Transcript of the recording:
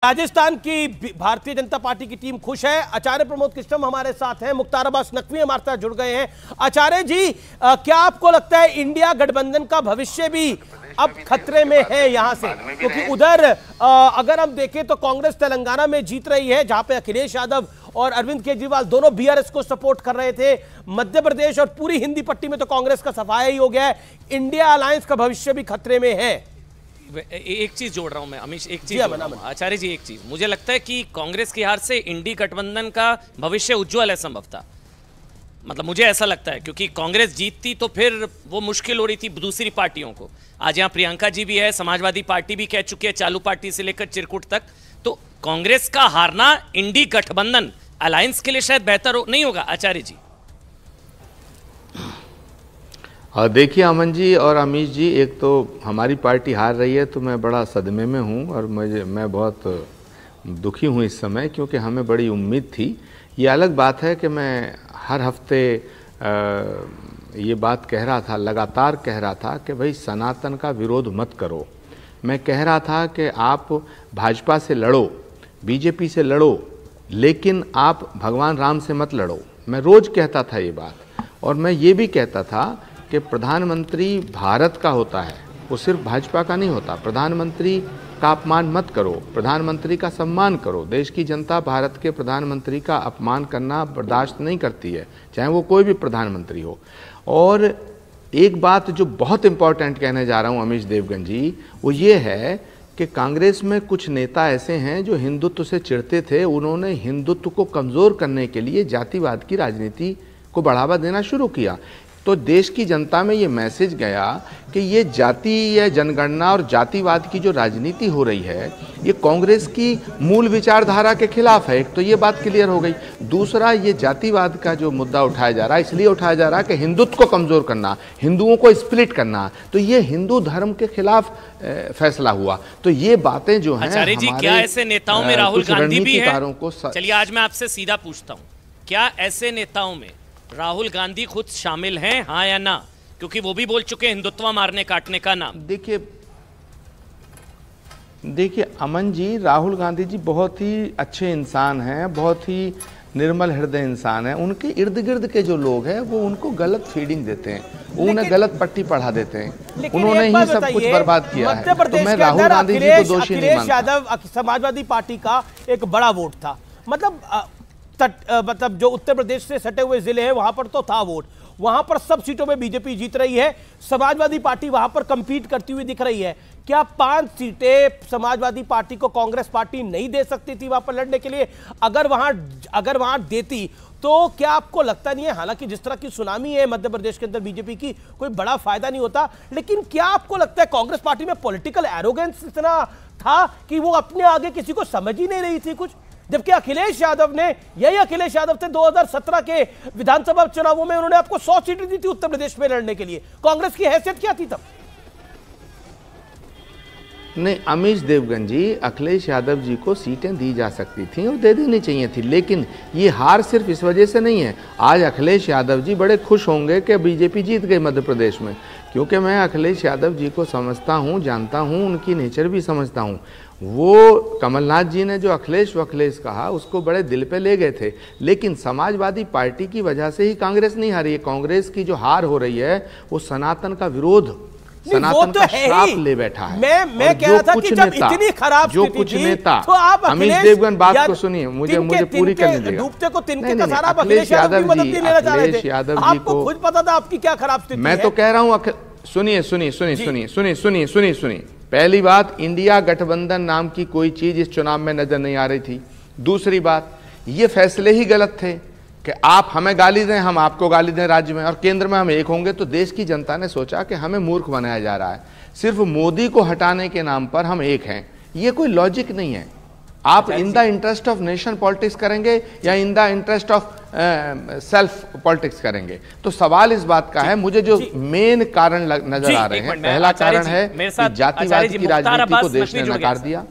राजस्थान की भारतीय जनता पार्टी की टीम खुश है। आचार्य प्रमोद कृष्णम हमारे साथ हैं, मुख्तार अब्बास नकवी हमारे साथ जुड़ गए हैं। आचार्य जी, क्या आपको लगता है इंडिया गठबंधन का भविष्य भी अब खतरे में है यहां से? क्योंकि उधर अगर हम देखें तो कांग्रेस तेलंगाना में जीत रही है, जहां पे अखिलेश यादव और अरविंद केजरीवाल दोनों बीआरएस को सपोर्ट कर रहे थे। मध्य प्रदेश और पूरी हिंदी पट्टी में तो कांग्रेस का सफाया ही हो गया है। इंडिया अलायंस का भविष्य भी खतरे में है। एक चीज जोड़ रहा हूं मैं अमीश, एक चीज आचार्य जी, एक चीज मुझे लगता है कि कांग्रेस की हार से इंडी गठबंधन का भविष्य उज्जवल है संभवतः। मतलब मुझे ऐसा लगता है, क्योंकि कांग्रेस जीतती तो फिर वो मुश्किल हो रही थी दूसरी पार्टियों को। आज यहाँ प्रियंका जी भी है, समाजवादी पार्टी भी कह चुकी है, चालू पार्टी से लेकर चिरकुट तक। तो कांग्रेस का हारना इंडी गठबंधन अलायंस के लिए शायद बेहतर नहीं होगा। आचार्य जी देखिए अमन जी और अमीश जी, एक तो हमारी पार्टी हार रही है तो मैं बड़ा सदमे में हूँ और मैं बहुत दुखी हूँ इस समय, क्योंकि हमें बड़ी उम्मीद थी। ये अलग बात है कि मैं हर हफ्ते ये बात कह रहा था, लगातार कह रहा था कि भाई सनातन का विरोध मत करो। मैं कह रहा था कि आप भाजपा से लड़ो, बीजेपी से लड़ो, लेकिन आप भगवान राम से मत लड़ो। मैं रोज़ कहता था ये बात, और मैं ये भी कहता था कि प्रधानमंत्री भारत का होता है, वो सिर्फ भाजपा का नहीं होता। प्रधानमंत्री का अपमान मत करो, प्रधानमंत्री का सम्मान करो। देश की जनता भारत के प्रधानमंत्री का अपमान करना बर्दाश्त नहीं करती है, चाहे वो कोई भी प्रधानमंत्री हो। और एक बात जो बहुत इम्पॉर्टेंट कहने जा रहा हूँ अमीश देवगन जी, वो ये है कि कांग्रेस में कुछ नेता ऐसे हैं जो हिंदुत्व से चिढ़ते थे। उन्होंने हिंदुत्व को कमज़ोर करने के लिए जातिवाद की राजनीति को बढ़ावा देना शुरू किया। तो देश की जनता में ये मैसेज गया कि ये जाति या जनगणना और जातिवाद की जो राजनीति हो रही है, ये कांग्रेस की मूल विचारधारा के खिलाफ है। एक तो ये बात क्लियर हो गई। दूसरा, ये जातिवाद का जो मुद्दा उठाया जा रहा है, इसलिए उठाया जा रहा है कि हिंदुत्व को कमज़ोर करना, हिंदुओं को स्प्लिट करना। तो ये हिंदू धर्म के खिलाफ फैसला हुआ। तो ये बातें जो हैं, आचार्य जी, क्या ऐसे नेताओं में राहुल गांधी भी है? चलिए आज मैं आपसे सीधा पूछता हूँ, क्या ऐसे नेताओं में राहुल गांधी खुद शामिल हैं, हाँ या ना? क्योंकि वो भी बोल चुके हैं हिंदुत्व मारने काटने का नाम। देखिए अमन जी, राहुल गांधी जी बहुत ही अच्छे इंसान हैं, बहुत ही निर्मल हृदय इंसान हैं। उनके इर्द गिर्द के जो लोग हैं वो उनको गलत फीडिंग देते हैं, उन्हें गलत पट्टी पढ़ा देते हैं। उन्होंने ही सब कुछ बर्बाद किया है। तो मैं राहुल गांधी जी को दोषी नहीं मानता। यादव समाजवादी पार्टी का एक बड़ा वोट था, मतलब जो उत्तर प्रदेश से सटे हुए जिले हैं वहां पर तो था वोट। वहां पर सब सीटों में बीजेपी जीत रही है, समाजवादी पार्टी वहां पर कंपीट करती हुई दिख रही है। क्या 5 सीटें समाजवादी पार्टी को कांग्रेस पार्टी नहीं दे सकती थी वहां पर लड़ने के लिए? अगर वहां देती तो क्या आपको लगता नहीं है, हालांकि जिस तरह की सुनामी है मध्य प्रदेश के अंदर बीजेपी की, कोई बड़ा फायदा नहीं होता, लेकिन क्या आपको लगता है कांग्रेस पार्टी में पॉलिटिकल एरोगेंस इतना था कि वो अपने आगे किसी को समझ ही नहीं रही थी कुछ? जबकि अखिलेश यादव ने, यही अखिलेश यादव थे 2017 के विधानसभा चुनावों में, उन्होंने आपको 100 सीटें दी थी उत्तर प्रदेश में लड़ने के लिए। कांग्रेस की हैसियत क्या थी तब? नहीं अमीश देवगन जी, अखिलेश यादव जी को सीटें दी जा सकती थी और दे देनी चाहिए थी, लेकिन ये हार सिर्फ इस वजह से नहीं है। आज अखिलेश यादव जी बड़े खुश होंगे कि बीजेपी जीत गई मध्य प्रदेश में, क्योंकि मैं अखिलेश यादव जी को समझता हूँ, जानता हूँ, उनकी नेचर भी समझता हूँ। वो कमलनाथ जी ने जो अखिलेश कहा उसको बड़े दिल पे ले गए थे, लेकिन समाजवादी पार्टी की वजह से ही कांग्रेस नहीं हारी है। कांग्रेस की जो हार हो रही है वो सनातन का विरोध, सनातन का श्राप ले बैठा है। मैं कह रहा था कि जब इतनी खराब जो कुछ नेता, तो आप अमीश देवगन बात को सुनिए, मुझे पूरी करने दीजिए। डूबते को तिनके का सारा अखिलेश यादव जी मदद नहीं लेना चाह रहे थे। आपको खुद पता था आपकी क्या खराब स्थिति है। मैं तो कह रहा हूँ, सुनिए। पहली बात, इंडिया गठबंधन नाम की कोई चीज इस चुनाव में नजर नहीं आ रही थी। दूसरी बात, ये फैसले ही गलत थे कि आप हमें गाली दें, हम आपको गाली दें राज्य में, और केंद्र में हम एक होंगे। तो देश की जनता ने सोचा कि हमें मूर्ख बनाया जा रहा है, सिर्फ मोदी को हटाने के नाम पर हम एक हैं। ये कोई लॉजिक नहीं है। आप in the interest of nation politics करेंगे या in the interest of self politics करेंगे? तो सवाल इस बात का है, मुझे जो मेन कारण नजर आ रहे हैं, पहला कारण है कि जातिवाद की राजनीति को देश ने नकार दिया।